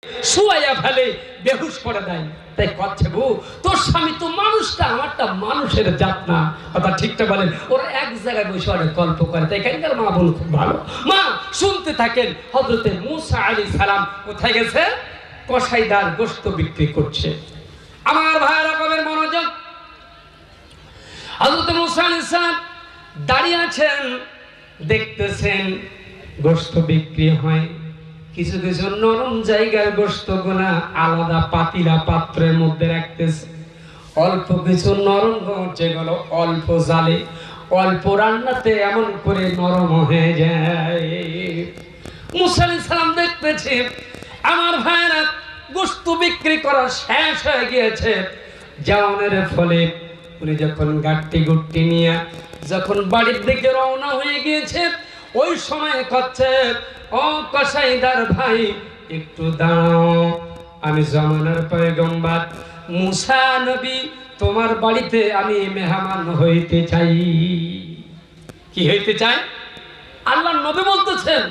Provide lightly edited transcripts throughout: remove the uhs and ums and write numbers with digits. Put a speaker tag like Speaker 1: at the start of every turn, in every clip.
Speaker 1: শুয়াইয়া ফেলে, বেহুশ করে দেয়। তাই করছে বউ, তোর স্বামী তো মানুষটা, আমারটা মানুষের জাত না। কথা ঠিকটা বলেন। ওরা এক জায়গায় বসে অনেক গল্প করে। তাই এখানকার মা বোন খুব ভালো। মা শুনতে থাকেন। হযরতে মূসা আলাইহিস সালাম কোথায় গেছে? কসাইদার গোশত বিক্রি করছে। আমার ভাইরা কবের মনোযোগ। হযরতে মূসা আলাইহিস সালাম দাঁড়িয়ে আছেন, দেখতেছেন গোশত বিক্রি হয়। কিছু কিছু নরম জায়গার গোশত গোনা আলাদা পাতিলা পাত্রের মধ্যে রাখতেছে। অল্প কিছু নরম যেগুলো অল্প জালে অল্প রান্নাতে এমন করে নরম হয়ে যায়। মূসা আলাইহিস সালাম দেখতেছে আমার ভাইরা গোশত বিক্রি করা শেষ হয়ে গিয়েছে। যাওয়ানোর ফলে উনি যখন গাট্টি গুট্টি নিয়ে যখন বাড়ির দিকে রওনা হয়ে গিয়েছে, ওই সময় করছে, ও কসাইদার ভাই একটু দাঁড়াও, আমি জামানার পয়গম্বর মূসা নবী, তোমার বাড়িতে আমি মেহমান হইতে চাই। কি হইতে চাই? আল্লাহর নবী বলতেছেন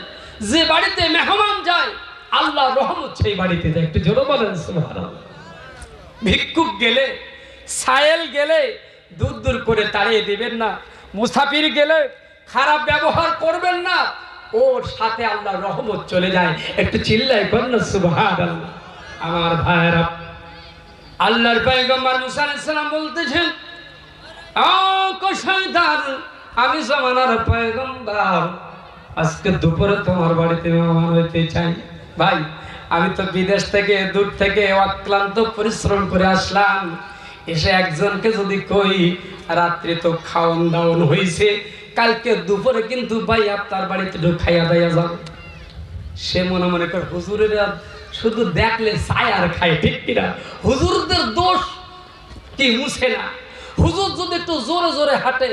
Speaker 1: যে বাড়িতে মেহমান যায় আল্লাহর রহমত সেই বাড়িতে যায়। একটু জোরে বলেন সুবহানাল্লাহ। ভিক্ষুক গেলে, সায়েল গেলে দূর দূর করে তাড়িয়ে দিবেন না। মুসাফির গেলে খারাপ ব্যবহার করবেন না, ওর সাথে আল্লাহর রহমত চলে যায়। একটু চিল্লাই করেন না সুবহানাল্লাহ। আমার ভাইরা, আল্লাহর পয়গম্বর মূসা আলাইহিস সালাম বলতেছেন, ও কসাইদার, আমি জামানার পয়গম্বর, আজকে দুপুরে তোমার বাড়িতে মেহমান হইতে চাই। ভাই আমি তো বিদেশ থেকে দূর থেকে অক্লান্ত পরিশ্রম করে আসলাম, এসে একজনকে যদি কই রাত্রে তো খাওয়ান দাওয়ান হয়েছে, কালকে দুপুরে কিন্তু ভাই আপনার বাড়িতে একটু খাইয়া দাইয়া যাও, সে মনে মনে করে হুজুরের শুধু দেখলে চায় আর খায়। ঠিক কিনা? হুজুরদের দোষ কি মুছে না। হুজুর যদি একটু জোরে জোরে হাঁটে,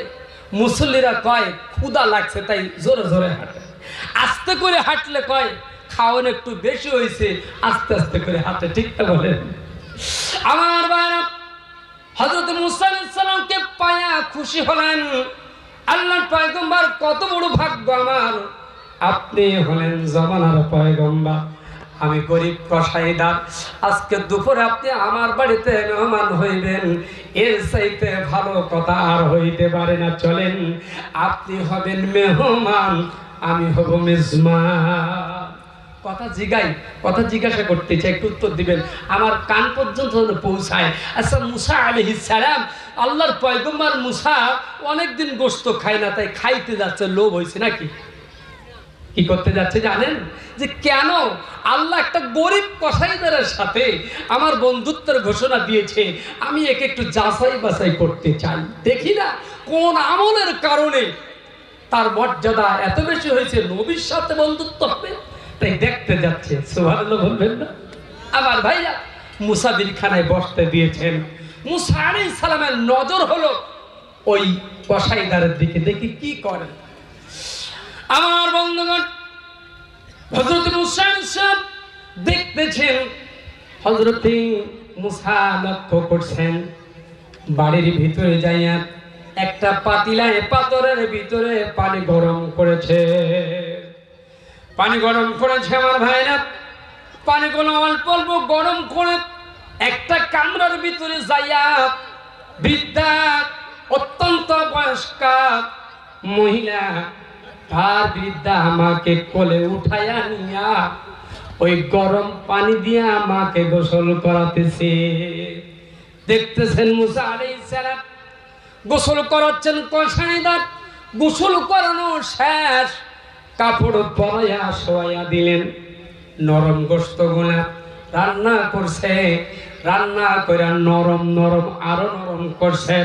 Speaker 1: মুসল্লিরা কয় ক্ষুধা লাগছে তাই জোরে জোরে হাঁটে। আস্তে করে হাঁটলে কয় খাওয়ানো একটু বেশি হয়েছে, আস্তে আস্তে করে হাঁটে। ঠিক তো বলেন? আমার ভাইরা, হযরত মূসা আলাইহিস সালামকে পায়া খুশি হলেন। আল্লাহর পয়গম্বর, কত বড় ভাগ্য আমার, আপনি হলেন জামানার পয়গম্বর, আমি গরিব কসাইদার, আজকে দুপুরে আপনি আমার বাড়িতে মেহমান হইবেন, এর চাইতে ভালো কথা আর হইতে পারে না। চলেন, আপনি হবেন মেহমান, আমি হব মেজমান। কথা জিগাই, কথা জিজ্ঞাসা করতে চাই, একটু উত্তর দিবেন, আমার কান পর্যন্ত পৌঁছায়। আচ্ছা, মূসা আলাইহিস সালাম, আল্লাহর পয়গম্বর মূসা অনেকদিন গোশত খায় না, তাই খাইতে যাচ্ছে, লোভ হয়েছে নাকি? কি করতে যাচ্ছে জানেন? যে কেন আল্লাহ একটা গরিব কসাইদারের সাথে আমার বন্ধুত্বের ঘোষণা দিয়েছে, আমি একে একটু যাচাই বাছাই করতে চাই, দেখি না কোন আমলের কারণে তার মর্যাদা এত বেশি হয়েছে, নবীর সাথে বন্ধুত্ব হবে, তাই দেখতে যাচ্ছে। সুবহানাল্লাহ বলবেন না? আমার ভাইরা, মুসাফিরখানায় বসতে দিয়েছেন। মূসা আলাইহিস সালামের নজর হলো ওই কসাইদারের দিকে, দেখি কি করে। আমার বন্ধুগণ, হযরত মূসা আলাইহিস সালাম দেখতেছেন, হযরত মূসা লক্ষ্য করছেন, বাড়ির ভিতরে যাইয়া একটা পাতিলায় পাথরের ভিতরে পানি গরম করেছে। পানি গরম করেছে আমার ভাইরা, পানিগুলো অল্প অল্প গরম করে একটা কামরার ভিতরে যাইয়া বৃদ্ধা, অত্যন্ত বয়স্কা মহিলা, তার বৃদ্ধা আমাকে কোলে উঠাইয়া নিয়া ওই গরম পানি দিয়ে আমাকে গোসল করাতেছে। দেখতেছেন মূসা আলাইহিস সালাম গোসল করাচ্ছেন কসাইদার। গোসল করানো শেষ, কাপড় পরাইয়া শোয়াইয়া দিলেন। নরম গোশতগুলা রান্না করছে, রান্না করে নরম নরম আরো নরম করছে,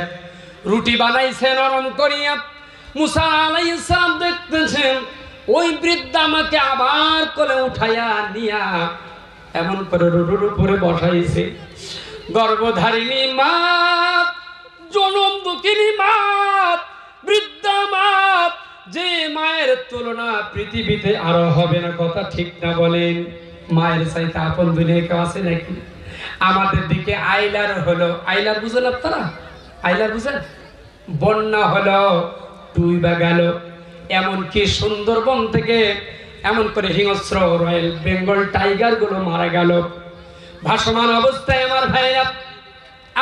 Speaker 1: রুটি বানাইছে নরম করিয়া। মূসা আলাইহিস সালাম দেখতেছেন ওই বৃদ্ধা আমাকে আবার কোলে উঠাইয়া নিয়া এমন করে রুটুর উপরে বসাইছে। গর্ভধারিণী মা, জনম দুঃখিনী মা, বৃদ্ধা মা, যে মায়ের তুলনা পৃথিবীতে আরো হবে না। কথা ঠিক না বলেন? মায়ের চাইতে আপন দুনিয়া কেউ আছে নাকি? আমাদের দিকে আইলার হলো, আইলার বুঝেন আপনারা? আইলার বুঝেন? বন্যা হলো, ডুইবা গেল, এমনকি সুন্দরবন থেকে এমন করে হিংস্র রয়্যাল বেঙ্গল টাইগার গুলো মারা গেল। ভাসমান অবস্থায় আমার ভাইরা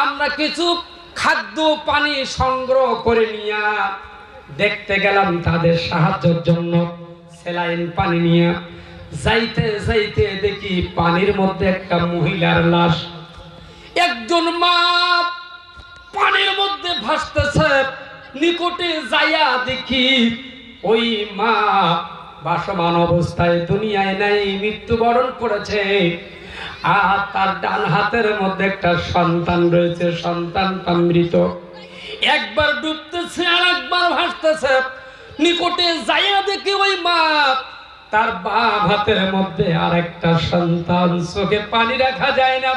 Speaker 1: আমরা কিছু খাদ্য পানি সংগ্রহ করে নিয়ে দেখতে গেলাম তাদের সাহায্যের জন্য। স্যালাইন পানি নিয়ে যাইতে যাইতে দেখি পানির মধ্যে একটা মহিলার লাশ। একজন মা পানির মধ্যে ভাসতেছে, নিকটে যাইয়া দেখি ওই মা ভাসমান অবস্থায় দুনিয়ায় নাই, মৃত্যুবরণ করেছে। আর তার ডান হাতের মধ্যে একটা সন্তান রয়েছে, সন্তানটা মৃত। একবার ডুবতেছে আর একবার ভাসতেছে। নিকটে যাইয়া দেখি ওই মা তার বাম হাতের মধ্যে আর একটা সন্তান, চোখে পানি রাখা যায় না।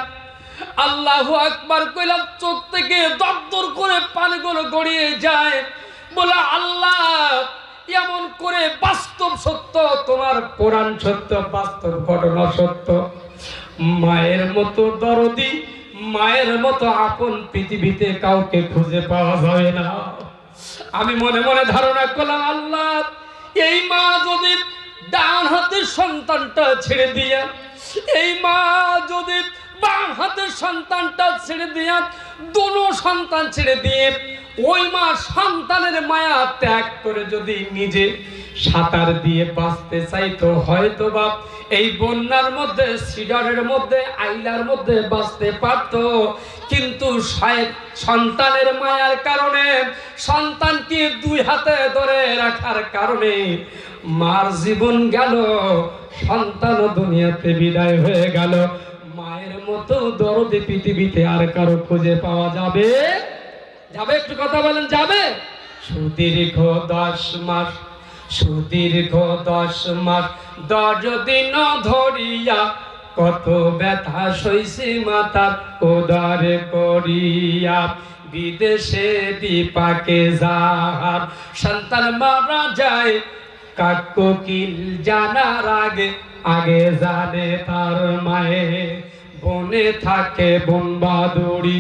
Speaker 1: আল্লাহু আকবার কইলাম, চোখ থেকে দরদর করে পানিগুলো গড়িয়ে যায়। বলে আল্লাহ, এমন করে বাস্তব সত্য, তোমার কোরআন সত্য, বাস্তব ঘটনা সত্য। মায়ের মতো দরদি, মায়ের মতো আপন পৃথিবীতে কাউকে খুঁজে পাওয়া যায় না। আমি মনে মনে ধারণা করলাম, আল্লাহ, এই মা যদি ডান হাতের সন্তানটা ছেড়ে দিয়া, এই মা যদি বাম হাতের সন্তানটা ছেড়ে দিয়া, দুটো সন্তান ছেড়ে দিয়ে ওই মা সন্তানের মায়া ত্যাগ করে যদি নিজে সাঁতার দিয়ে বাঁচতে চাইতো, হয়তো বা এই বন্যার মধ্যে, সিডারের মধ্যে, আইলার মধ্যে বাঁচতে পারতো। কিন্তু সন্তানের মায়ার কারণে, সন্তানকে দুই হাতে ধরে রাখার কারণে মার জীবন গেল, সন্তানও দুনিয়াতে বিদায় হয়ে গেল। মায়ের মতো দরদে পৃথিবীতে আর কারো খুঁজে পাওয়া যাবে? যাবে? একটু কথা বলেন, যাবে? সুদীর্ঘ 10 মাস, সুদীর্ঘ 10 মাস 10 দিন ধরিয়া কত ব্যথা সইছে মাতার উদারে করিয়া। বিদেশে বিপাকে যাহার সন্তান মারা যায়, কাক কোকিল জানার আগে আগে জানে তার মায়ে। বনে থাকে বন বাদুড়ি,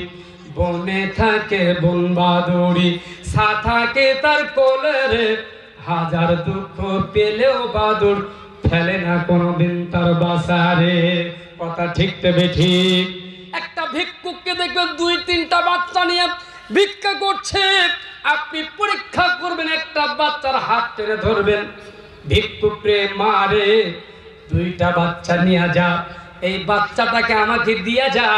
Speaker 1: বনে থাকে বন বাদুড়ি, সা থাকে তার কোলের। হাজার দুঃখ পেলেও বাদুর ফেলে না কোনোদিন তার বাসারে। কথা ঠিক তবে ঠিক। একটা ভিক্ষুককে দেখবেন 2-3টা বাচ্চা নিয়ে ভিক্ষা করছে, আপনি পরীক্ষা করবেন, একটা বাচ্চার হাত টেনে ধরবেন, ভিক্ষুক রে মারে 2টা বাচ্চা নিয়ে যা, এই বাচ্চাটাকে আমাকে দিয়ে যা,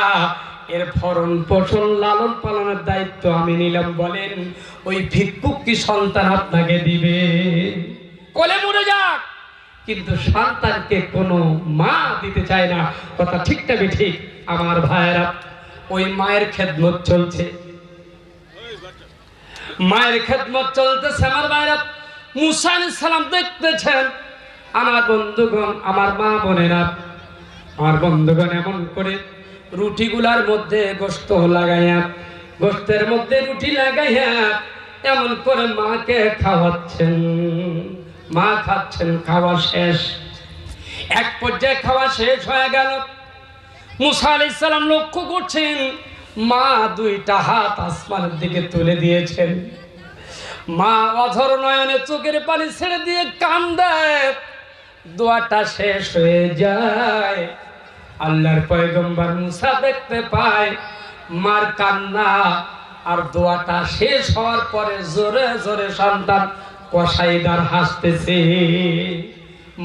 Speaker 1: এর ভরণ পোষণ লালন পালনের দায়িত্ব আমি নিলাম। বলেন ওই ভিক্ষুক কি সন্তান আপনাকে দিবে? কোলে মরে যাক, কিন্তু সন্তানকে কোনো মা দিতে চায় না। কথা ঠিকটা ঠিক আমার ভাইয়েরা। ওই মায়ের খেদমত চলছে, মায়ের খেদমত চলতেছে আমার ভাইয়েরা। মুসা আলাইহিস সালাম দেখতেছেন। আমার বন্ধুগণ, আমার মা বোনেরা, আমার বন্ধুগণ, এমন করে রুটিগুলার মধ্যে গোশত লাগাইয়া, গোশতের মধ্যে রুটি লাগাইয়া এমন করে মাকে খাওয়াচ্ছেন। মা খাচ্ছেন, খাওয়া শেষ। এক পর্যায়ে খাওয়া শেষ হয়ে গেল। মুসা আলাইহিস সালাম লক্ষ্য করছেন, মা 2টা হাত আসমানের দিকে তুলে দিয়েছেন। মা অঝর নয়নে চোখের পানি ছেড়ে দিয়ে কান্দে। দোয়াটা শেষ হয়ে যায়। আল্লাহর পয়গম্বর মুসা দেখতে পায় মার কান্না আর দোয়াটা শেষ হওয়ার পরে জোরে জোরে সন্তান কসাইদার হাসতেছে।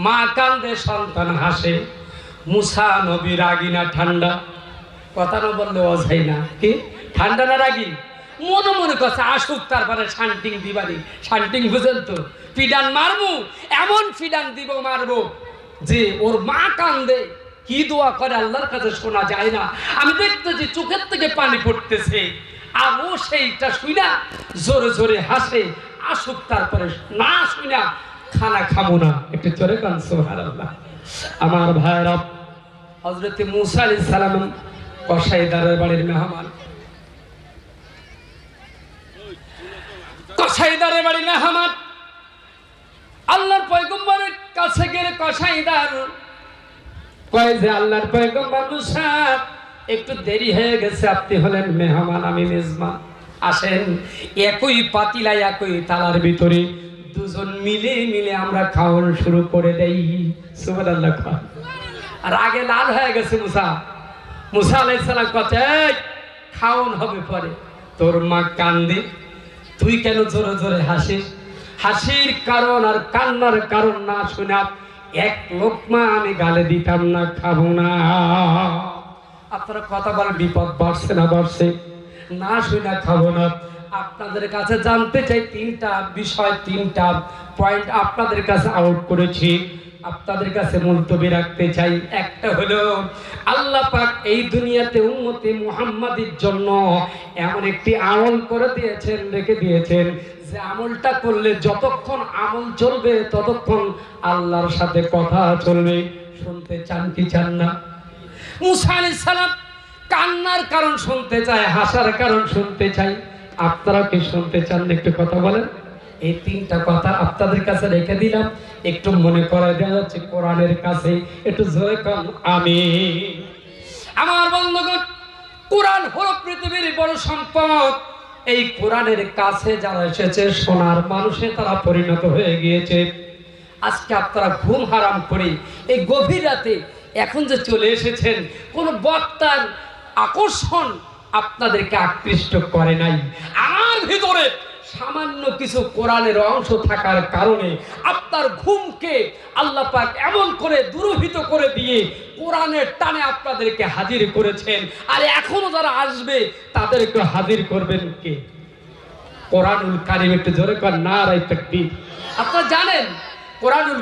Speaker 1: মা কান্দে, সন্তান হাসে। মুসা নবী রাগী না ঠান্ডা? কথা না বললে অজাই না। কি ঠান্ডা না রাগী? মনে মনে কথা আসুক, তারপরে শান্টিং দিবারি। শান্টিং বুঝেন তো? ফিডান মারবো, এমন ফিডান দিব মারবো যে ওর মা কান্দে, কি দোয়া করে আল্লাহর কাছে শোনা যায় না। আমি দেখতেছি চোখের থেকে পানি পড়তেছে, আর ও সেইটা শুইনা জোরে জোরে হাসে। আসুক, তারপরে না শুইনা খানা খাবো না। একটু জোরে কান সুবহানাল্লাহ। আমার ভাইরা, হযরত মুসা আলাইহিস সালাম কসাইদারের বাড়ির মেহমান, কসাইদারের বাড়ির মেহমান। আল্লাহর পয়গম্বরের কাছে গেলে কসাইদার কয় যে, আল্লাহর পয়গম্বর মুসা, একটু দেরি হয়ে গেছে, আপনি হলেন মেহমান, আমি মেজবান, আসেন। একই পাতিলা, একই তালার ভিতরে দুজন মিলে মিলে আমরা খাওয়ানো শুরু করে দেই। সুবহানাল্লাহ। আর আগে লাল হয়ে গেছে মুসা। মুসা আলাইহিস সালাম কচ্ছে খাওয়ান হবে পরে। তোর মা কান্দে, তুই কেন জোরে জোরে হাসিস? হাসির কারণ আর কান্নার কারণ না শুনে এক লোকমা আমি গালে দিতাম না, খাবো না। আপনারা কথা বলেন বিপদ বাড়ছে না বাড়ছে? না শুনে খাবো না। আপনাদের কাছে জানতে চাই তিনটা বিষয়, তিনটা পয়েন্ট আপনাদের কাছে আউট করেছি, আপনাদের কাছে মুলতবি রাখতে চাই। একটা হলো আল্লাহ পাক এই দুনিয়াতে উম্মতে মুহাম্মাদির জন্য এমন একটি আমল করে দিয়েছেন, রেখে দিয়েছেন, যে আমলটা করলে যতক্ষণ আমল চলবে ততক্ষণ আল্লাহর সাথে কথা চলবে। শুনতে চান কি চান না? মুসা আলাইহিস সালাম কান্নার কারণ শুনতে চায়, হাসার কারণ শুনতে চাই। আপনারা কি শুনতে চান? একটু কথা বলেন। এই তিনটা কথা আপনাদের কাছে রেখে দিলাম, একটু মনে করাই দেওয়া যাচ্ছে কোরআনের কাছে। একটু জোরে কান আমিন। আমার বন্ধুগণ, কোরআন হলো পৃথিবীর বড় সম্পদ। এই কোরআনের কাছে যারা এসেছে সোনার মানুষে তারা পরিণত হয়ে গিয়েছে। আজকে আপনারা ঘুম হারাম করে এই গভীর রাতে এখন যে চলে এসেছেন, কোন বক্তার আকর্ষণ আপনাদেরকে আকৃষ্ট করে নাই। আমার ভিতরে সামান্য কিছু কোরআনের অংশ থাকার কারণে আপনার ঘুমকে আল্লাহ পাক এমন করে দুরভিত করে দিয়ে কোরআনের টানে আপনাদেরকে হাজির করেছেন। আর এখনো যারা আসবে তাদেরকে হাজির করবেন কে? কোরআনুল কারীম। একটু জোরে কর নারায়ে তাকবীর। আপনারা জানেন কোরআনুল